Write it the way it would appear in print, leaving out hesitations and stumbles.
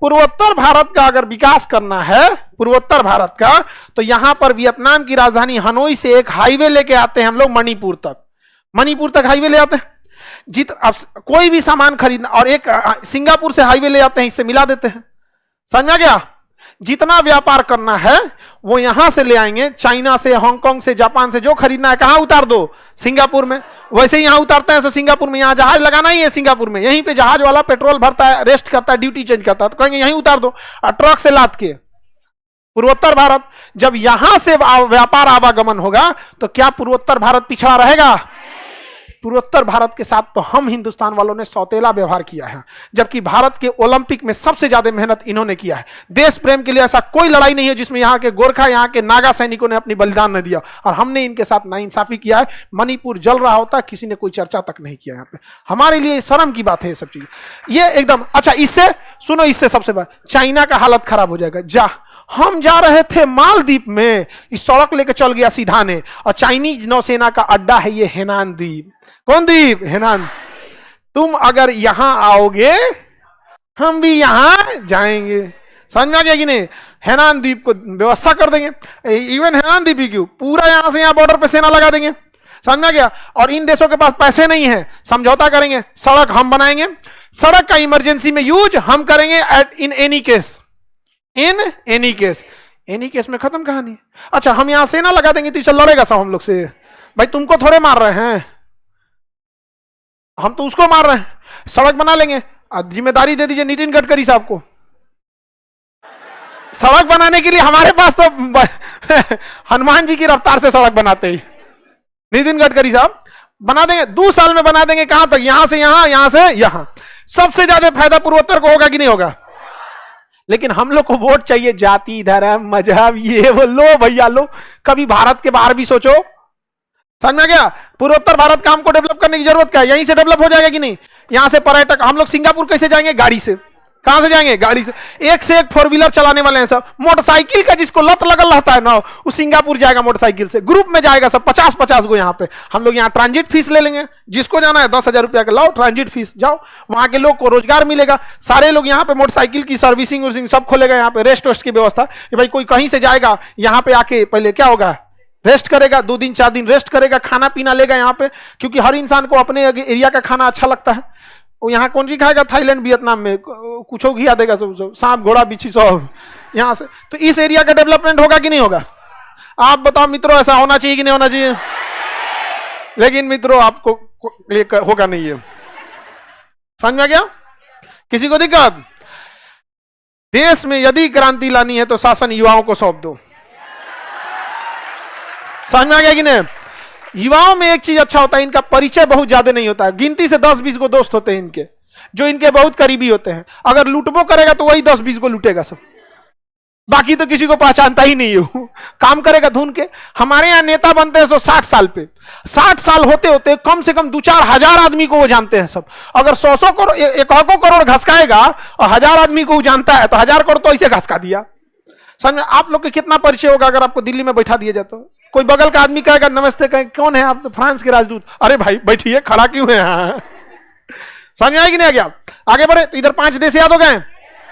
पूर्वोत्तर भारत का अगर विकास करना है, पूर्वोत्तर भारत का, तो यहां पर वियतनाम की राजधानी हनोई से एक हाईवे लेके आते हैं हम लोग मणिपुर तक हाईवे ले आते हैं। अब कोई भी सामान खरीदना, और एक सिंगापुर से हाईवे ले आते हैं, इससे मिला देते हैं। समझ में आ गया? जितना व्यापार करना है वो यहां से ले आएंगे, चाइना से, हांगकांग से, जापान से, जो खरीदना है कहां उतार दो? सिंगापुर में। वैसे ही यहां उतारते हैं, तो सिंगापुर में, यहां जहाज लगाना ही है सिंगापुर में, यहीं पे जहाज वाला पेट्रोल भरता है, रेस्ट करता है, ड्यूटी चेंज करता है, तो कहेंगे यहीं उतार दो, और ट्रक से लाद के। पूर्वोत्तर भारत, जब यहां से व्यापार आवागमन होगा तो क्या पूर्वोत्तर भारत पिछड़ा रहेगा? पूर्वोत्तर भारत के साथ तो हम हिंदुस्तान वालों ने सौतेला व्यवहार किया है, जबकि भारत के ओलंपिक में सबसे ज्यादा मेहनत इन्होंने किया है। देश प्रेम के लिए ऐसा कोई लड़ाई नहीं है जिसमें यहाँ के गोरखा, यहाँ के नागा सैनिकों ने अपनी बलिदान न दिया, और हमने इनके साथ नाइंसाफी किया है। मणिपुर जल रहा होता, किसी ने कोई चर्चा तक नहीं किया। यहाँ पे हमारे लिए शर्म की बात है ये सब चीजें, ये एकदम। अच्छा, इससे सुनो, इससे सबसे बड़ा चाइना का हालत खराब हो जाएगा। हम जा रहे थे मालदीप में, इस सड़क लेके चल गया सीधा ने, और चाइनीज नौसेना का अड्डा है ये हेनान द्वीप। कौन द्वीप? हेनान। तुम अगर यहां आओगे, हम भी यहां जाएंगे। समझ में आ गया कि नहीं? हेनान द्वीप को व्यवस्था कर देंगे। इवन हेनान द्वीप ही क्यों, पूरा यहां से यहां बॉर्डर पे सेना लगा देंगे। समझ में आ गया? और इन देशों के पास पैसे नहीं है, समझौता करेंगे, सड़क हम बनाएंगे, सड़क का इमरजेंसी में यूज हम करेंगे, इन एनी केस में खत्म कहानी। अच्छा, हम यहां सेना लगा देंगे तो चल लड़ेगा सब हम लोग से? भाई तुमको थोड़े मार रहे हैं, हम तो उसको मार रहे हैं। सड़क बना लेंगे, जिम्मेदारी दे दीजिए नितिन गडकरी साहब को। सड़क बनाने के लिए हमारे पास तो हनुमान जी की रफ्तार से सड़क बनाते ही नितिन गडकरी साहब बना देंगे, 2 साल में बना देंगे। कहां तक? यहां से यहां, यहां से यहां। सबसे ज्यादा फायदा पूर्वोत्तर को होगा कि नहीं होगा? लेकिन हम लोग को वोट चाहिए, जाति, धर्म, मजहब, ये वो। लो भैया लो, कभी भारत के बाहर भी सोचो। समझ में आ गया? पूर्वोत्तर भारत का हमको डेवलप करने की जरूरत क्या है? यहीं से डेवलप हो जाएगा कि नहीं? यहां से पर्यटक, हम लोग सिंगापुर कैसे जाएंगे? गाड़ी से। कहां से जाएंगे? गाड़ी से। एक से एक 4 व्हीलर चलाने वाले हैं सब। मोटरसाइकिल का जिसको लत लगल रहता है ना, वो सिंगापुर जाएगा मोटरसाइकिल से, ग्रुप में जाएगा सब, 50-50 को। यहाँ पे हम लोग यहाँ ट्रांजिट फीस ले लेंगे, जिसको जाना है 10,000 रुपया का लाओ ट्रांजिट फीस, जाओ। वहां के लोग को रोजगार मिलेगा, सारे लोग यहाँ पे मोटरसाइकिल की सर्विसिंग सब खोलेगा, यहाँ पे रेस्ट वेस्ट की व्यवस्था। कि भाई कोई कहीं से जाएगा यहाँ पे आके पहले क्या होगा, रेस्ट करेगा, 2 दिन 4 दिन रेस्ट करेगा, खाना पीना लेगा यहाँ पे, क्योंकि हर इंसान को अपने एरिया का खाना अच्छा लगता है। वो यहाँ कौन सी खाएगा? थाईलैंड, वियतनाम में कुछ घिया देगा सब, सांप, घोड़ा, बिच्छी सब यहाँ से। तो इस एरिया का डेवलपमेंट होगा कि नहीं होगा? आप बताओ मित्रों, ऐसा होना चाहिए कि नहीं होना चाहिए? लेकिन मित्रों आपको होगा नहीं है। समझ में आ गया? किसी को दिक्कत? देश में यदि क्रांति लानी है तो शासन युवाओं को सौंप दो। समझ में आ गया कि नहीं? युवाओं में एक चीज अच्छा होता है, इनका परिचय बहुत ज्यादा नहीं होता है। गिनती से 10-20 को दोस्त होते हैं इनके, जो इनके बहुत करीबी होते हैं। अगर लूटबो करेगा तो वही 10-20 को लूटेगा सब, बाकी तो किसी को पहचानता ही नहीं हो। काम करेगा धुन के। हमारे यहाँ नेता बनते हैं 60 साल पे, 60 साल होते होते कम से कम 2-4 हजार आदमी को वो जानते हैं सब। अगर 100 करोड़, 1 करोड़ घसकाएगा और 1000 आदमी को वो जानता है, तो 1000 करोड़ तो ऐसे घसका दिया। समझ, आप लोग के कितना परिचय होगा अगर आपको दिल्ली में बैठा दिया जाता? कोई बगल का आदमी कहेगा नमस्ते, कहें कौन है आप? तो फ्रांस के राजदूत। अरे भाई बैठिए, खड़ा क्यों है? समझ में आया कि नहीं आ गया? आगे बढ़े तो इधर 5 देश याद हो गए।